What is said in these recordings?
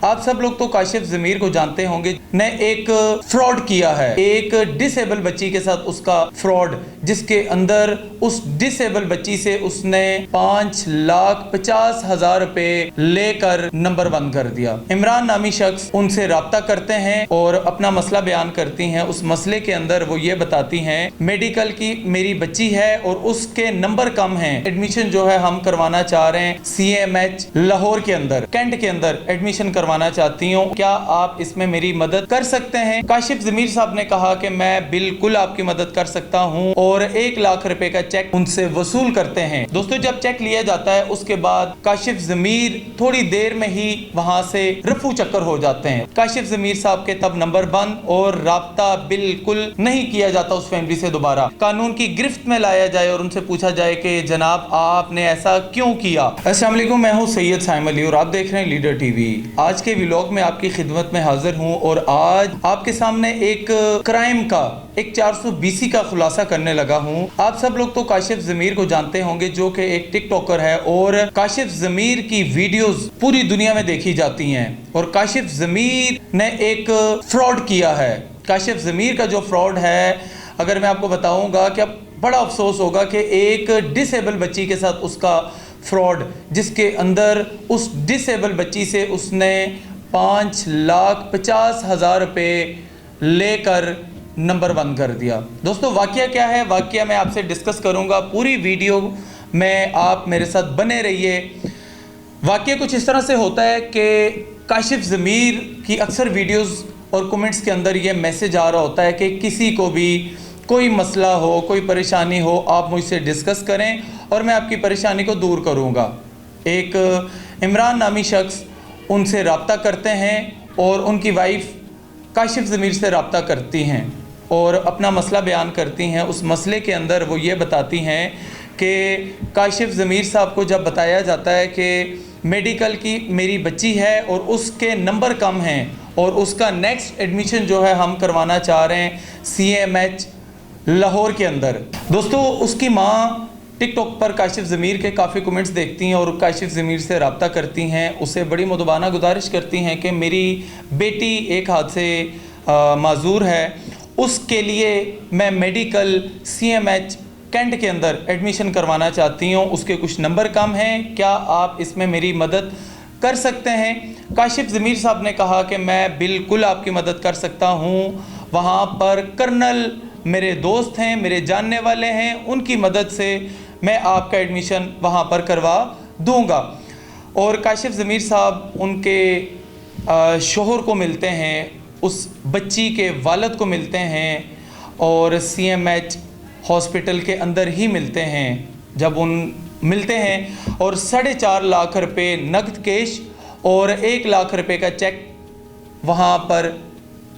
आप सब लोग तो काशिफ ज़मीर को जानते होंगे, ने एक फ्रॉड किया है, एक डिसेबल बच्ची के साथ उसका फ्रॉड, जिसके अंदर उस डिसेबल बच्ची से उसने 5,50,000 रुपए लेकर नंबर बंद कर दिया। इमरान नामी शख्स उनसे राब्ता करते हैं और अपना मसला बयान करती हैं। उस मसले के अंदर वो ये बताती हैं मेडिकल की मेरी बच्ची है और उसके नंबर कम हैं, एडमिशन जो है हम करवाना चाह रहे हैं CMH लाहौर के अंदर, कैंट के अंदर एडमिशन करवाना चाहती हूँ, क्या आप इसमें मेरी मदद कर सकते हैं? काशिफ ज़मीर साहब ने कहा कि मैं बिल्कुल आपकी मदद कर सकता हूँ और 1 लाख रुपए का चेक उनसे वसूल करते हैं। दोस्तों, जब चेक लिया जाता है उसके बाद काशिफ ज़मीर थोड़ी देर में ही वहां से रफू चक्कर हो जाते हैं। काशिफ ज़मीर साहब के तब नंबर बंद और राब्ता बिल्कुल नहीं किया जाता उस फैमिली से दोबारा। कानून की गिरफ्त में लाया जाए और उनसे पूछा जाए कि जनाब आपने ऐसा क्यों किया। अस्सलाम वालेकुम, मैं हूँ सैयद साइम अली और आप देख रहे हैं लीडर टीवी। आज के व्लॉग में आपकी खिदमत में हाजिर हूँ और आज आपके सामने एक क्राइम का, एक 420 का खुलासा करने लगा हूँ। आप सब लोग तो काशिफ ज़मीर को जानते होंगे, जो कि एक टिकटॉकर है और काशिफ ज़मीर की वीडियोस पूरी दुनिया में देखी जाती हैं और काशिफ ज़मीर ने एक फ्रॉड किया है। काशिफ ज़मीर का जो फ्रॉड है, अगर मैं आपको बताऊंगा कि बड़ा अफसोस होगा कि एक डिसेबल बच्ची के साथ उसका फ्रॉड, जिसके अंदर उस डिसेबल बच्ची से उसने 5,50,000 रुपए लेकर नंबर बंद कर दिया। दोस्तों, वाकया क्या है, वाकया मैं आपसे डिस्कस करूंगा। पूरी वीडियो में आप मेरे साथ बने रहिए। वाकया कुछ इस तरह से होता है कि काशिफ ज़मीर की अक्सर वीडियोस और कमेंट्स के अंदर ये मैसेज आ रहा होता है कि किसी को भी कोई मसला हो, कोई परेशानी हो, आप मुझसे डिस्कस करें और मैं आपकी परेशानी को दूर करूंगा। एक इमरान नामी शख्स उनसे राब्ता करते हैं और उनकी वाइफ काशिफ ज़मीर से राब्ता करती हैं और अपना मसला बयान करती हैं। उस मसले के अंदर वो ये बताती हैं कि काशिफ ज़मीर साहब को जब बताया जाता है कि मेडिकल की मेरी बच्ची है और उसके नंबर कम हैं और उसका नेक्स्ट एडमिशन जो है हम करवाना चाह रहे हैं CMH लाहौर के अंदर। दोस्तों, उसकी माँ टिकटॉक पर काशिफ ज़मीर के काफ़ी कमेंट्स देखती हैं और काशिफ ज़मीर से राब्ता करती हैं, उससे बड़ी मुदबाना गुजारिश करती हैं कि मेरी बेटी एक हादसे माजूर है, उसके लिए मैं मेडिकल CMH कैंट के अंदर एडमिशन करवाना चाहती हूँ, उसके कुछ नंबर कम हैं, क्या आप इसमें मेरी मदद कर सकते हैं? काशिफ ज़मीर साहब ने कहा कि मैं बिल्कुल आपकी मदद कर सकता हूँ। वहाँ पर कर्नल मेरे दोस्त हैं, मेरे जानने वाले हैं, उनकी मदद से मैं आपका एडमिशन वहाँ पर करवा दूँगा। और काशिफ ज़मीर साहब उनके शोहर को मिलते हैं, उस बच्ची के वालिद को मिलते हैं और CMH हॉस्पिटल के अंदर ही मिलते हैं। जब उन मिलते हैं और 4.5 लाख रुपए नकद कैश और 1 लाख रुपए का चेक वहाँ पर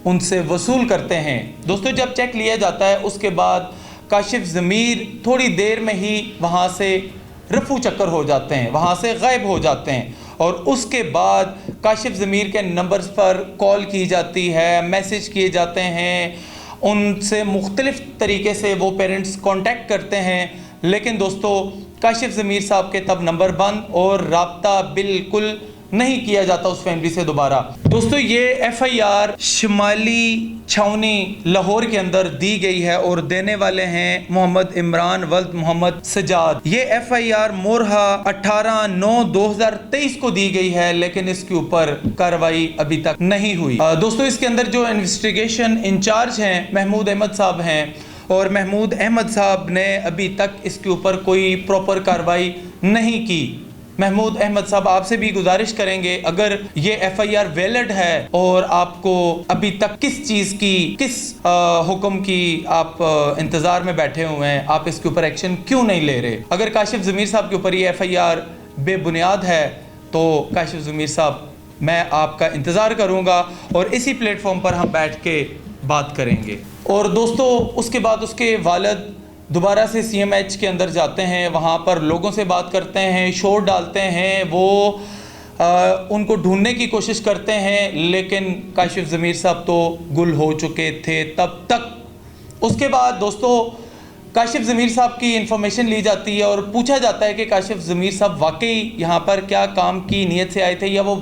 उनसे वसूल करते हैं। दोस्तों, जब चेक लिया जाता है उसके बाद काशिफ ज़मीर थोड़ी देर में ही वहाँ से रफू चक्कर हो जाते हैं, वहाँ से गायब हो जाते हैं और उसके बाद काशिफ ज़मीर के नंबर्स पर कॉल की जाती है, मैसेज किए जाते हैं, उनसे मुख्तलिफ़ तरीके से वो पेरेंट्स कांटेक्ट करते हैं। लेकिन दोस्तों, काशिफ ज़मीर साहब के तब नंबर बंद और राब्ता बिल्कुल नहीं किया जाता उस फैमिली से दोबारा। दोस्तों, ये FIR शिमाली छावनी लाहौर के अंदर दी गई है और देने वाले हैं मोहम्मद इमरान वल्द मोहम्मद सजाद। ये FIR मोरहा 18/9/2023 को दी गई है, लेकिन इसके ऊपर कार्रवाई अभी तक नहीं हुई। दोस्तों, इसके अंदर जो इन्वेस्टिगेशन इंचार्ज हैं महमूद अहमद साहब हैं और महमूद अहमद साहब ने अभी तक इसके ऊपर कोई प्रॉपर कार्रवाई नहीं की। महमूद अहमद साहब, आपसे भी गुजारिश करेंगे, अगर ये FIR वैलिड है और आपको अभी तक किस चीज़ की, किस हुक्म की आप इंतज़ार में बैठे हुए हैं, आप इसके ऊपर एक्शन क्यों नहीं ले रहे? अगर काशिफ ज़मीर साहब के ऊपर ये FIR बेबुनियाद है तो काशिफ ज़मीर साहब, मैं आपका इंतज़ार करूँगा और इसी प्लेटफॉर्म पर हम बैठ के बात करेंगे। और दोस्तों, उसके बाद उसके वालिद दोबारा से CMH के अंदर जाते हैं, वहाँ पर लोगों से बात करते हैं, शोर डालते हैं, वो उनको ढूंढने की कोशिश करते हैं, लेकिन काशिफ ज़मीर साहब तो गुल हो चुके थे तब तक। उसके बाद दोस्तों, काशिफ ज़मीर साहब की इंफॉर्मेशन ली जाती है और पूछा जाता है कि काशिफ ज़मीर साहब वाकई यहाँ पर क्या काम की नीयत से आए थे या वो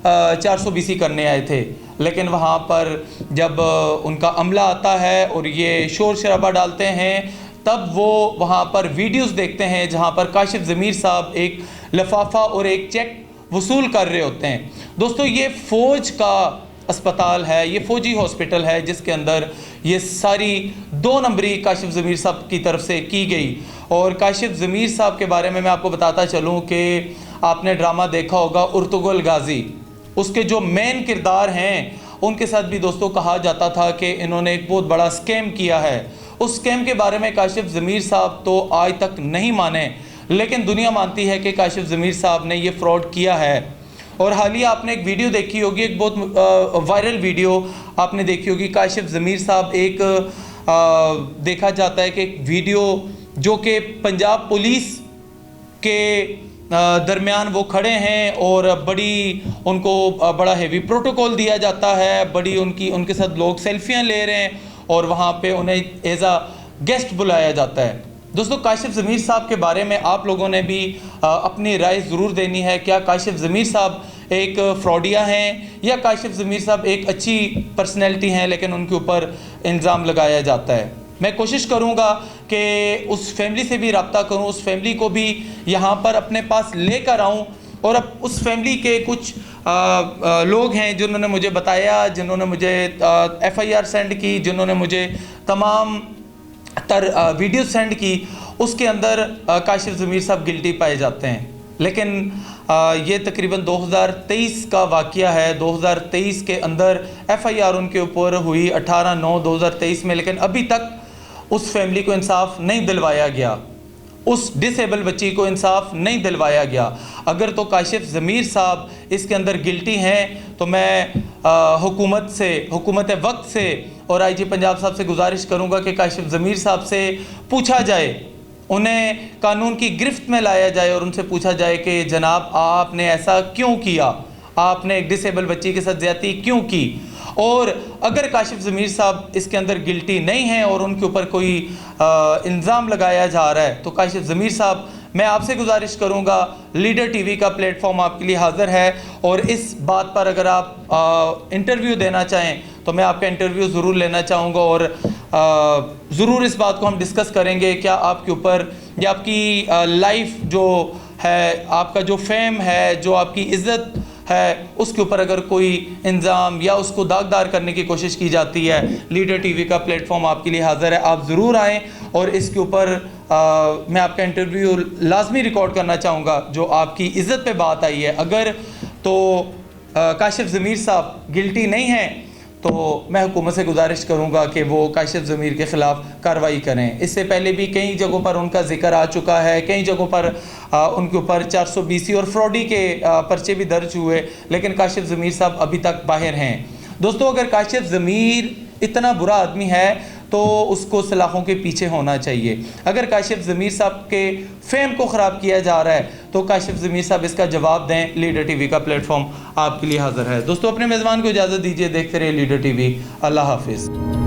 420 करने आए थे, लेकिन वहाँ पर जब उनका अमला आता है और ये शोर शराबा डालते हैं, तब वो वहाँ पर वीडियोस देखते हैं जहाँ पर काशिफ ज़मीर साहब एक लिफाफा और एक चेक वसूल कर रहे होते हैं। दोस्तों, ये फ़ौज का अस्पताल है, ये फ़ौजी हॉस्पिटल है, जिसके अंदर ये सारी 2 नंबरी काशिफ ज़मीर साहब की तरफ से की गई। और काशिफ ज़मीर साहब के बारे में मैं आपको बताता चलूँ कि आपने ड्रामा देखा होगा उर्तुगल गाजी, उसके जो मेन किरदार हैं उनके साथ भी दोस्तों कहा जाता था कि इन्होंने एक बहुत बड़ा स्कैम किया है। उस स्कैम के बारे में काशिफ ज़मीर साहब तो आज तक नहीं माने, लेकिन दुनिया मानती है कि काशिफ ज़मीर साहब ने ये फ्रॉड किया है। और हालिया आपने एक वीडियो देखी होगी, एक बहुत वायरल वीडियो आपने देखी होगी। काशिफ ज़मीर साहब एक देखा जाता है कि एक वीडियो जो कि पंजाब पुलिस के दरमियान वो खड़े हैं और उनको बड़ा हेवी प्रोटोकॉल दिया जाता है, उनके साथ लोग सेल्फियाँ ले रहे हैं और वहाँ पे उन्हें एज आ गेस्ट बुलाया जाता है। दोस्तों, काशिफ ज़मीर साहब के बारे में आप लोगों ने भी अपनी राय ज़रूर देनी है। क्या काशिफ ज़मीर साहब एक फ्रॉडिया हैं या काशिफ ज़मीर साहब एक अच्छी पर्सनैलिटी हैं लेकिन उनके ऊपर इल्ज़ाम लगाया जाता है? मैं कोशिश करूंगा कि उस फैमिली से भी रब्ता करूं, उस फैमिली को भी यहाँ पर अपने पास लेकर आऊं। और अब उस फैमिली के कुछ लोग हैं जिन्होंने मुझे बताया, जिन्होंने मुझे FIR सेंड की, जिन्होंने मुझे तमाम वीडियो सेंड की, उसके अंदर काशिफ ज़मीर साहब गिल्टी पाए जाते हैं। लेकिन ये तकरीबन 2023 का वाक़या है। 2023 के अंदर FIR उनके ऊपर हुई 18/9/2023 में, लेकिन अभी तक उस फैमिली को इंसाफ नहीं दिलवाया गया, उस डिसेबल बच्ची को इंसाफ नहीं दिलवाया गया। अगर तो काशिफ ज़मीर साहब इसके अंदर गिल्टी हैं तो मैं हुकूमत वक्त से और IG पंजाब साहब से गुजारिश करूंगा कि काशिफ ज़मीर साहब से पूछा जाए, उन्हें कानून की गिरफ्त में लाया जाए और उनसे पूछा जाए कि जनाब आपने ऐसा क्यों किया, आपने एक डिसेबल बच्ची के साथ ज़्यादती क्यों की। और अगर काशिफ ज़मीर साहब इसके अंदर गिल्टी नहीं हैं और उनके ऊपर कोई इल्ज़ाम लगाया जा रहा है, तो काशिफ ज़मीर साहब, मैं आपसे गुजारिश करूंगा, लीडर TV का प्लेटफॉर्म आपके लिए हाज़िर है और इस बात पर अगर आप इंटरव्यू देना चाहें तो मैं आपका इंटरव्यू ज़रूर लेना चाहूँगा और ज़रूर इस बात को हम डिस्कस करेंगे। क्या आपके ऊपर या आपकी लाइफ जो है, आपका जो फेम है, जो आपकी इज़्ज़त है, उसके ऊपर अगर कोई इल्ज़ाम या उसको दागदार करने की कोशिश की जाती है, लीडर TV का प्लेटफॉर्म आपके लिए हाज़िर है। आप ज़रूर आएँ और इसके ऊपर मैं आपका इंटरव्यू लाजमी रिकॉर्ड करना चाहूँगा जो आपकी इज़्ज़त पे बात आई है। अगर तो काशिफ ज़मीर साहब गिल्टी नहीं हैं तो मैं हुकूमत से गुजारिश करूंगा कि वो काशिफ ज़मीर के ख़िलाफ़ कार्रवाई करें। इससे पहले भी कई जगहों पर उनका जिक्र आ चुका है, कई जगहों पर उनके ऊपर 420 और फ्रॉडी के पर्चे भी दर्ज हुए, लेकिन काशिफ ज़मीर साहब अभी तक बाहर हैं। दोस्तों, अगर काशिफ ज़मीर इतना बुरा आदमी है तो उसको सलाखों के पीछे होना चाहिए। अगर काशिफ ज़मीर साहब के फेम को ख़राब किया जा रहा है तो काशिफ ज़मीर साहब इसका जवाब दें। लीडर TV का प्लेटफॉर्म आपके लिए हाज़िर है। दोस्तों, अपने मेज़बान को इजाज़त दीजिए, देखते रहिए लीडर TV। अल्लाह हाफिज़।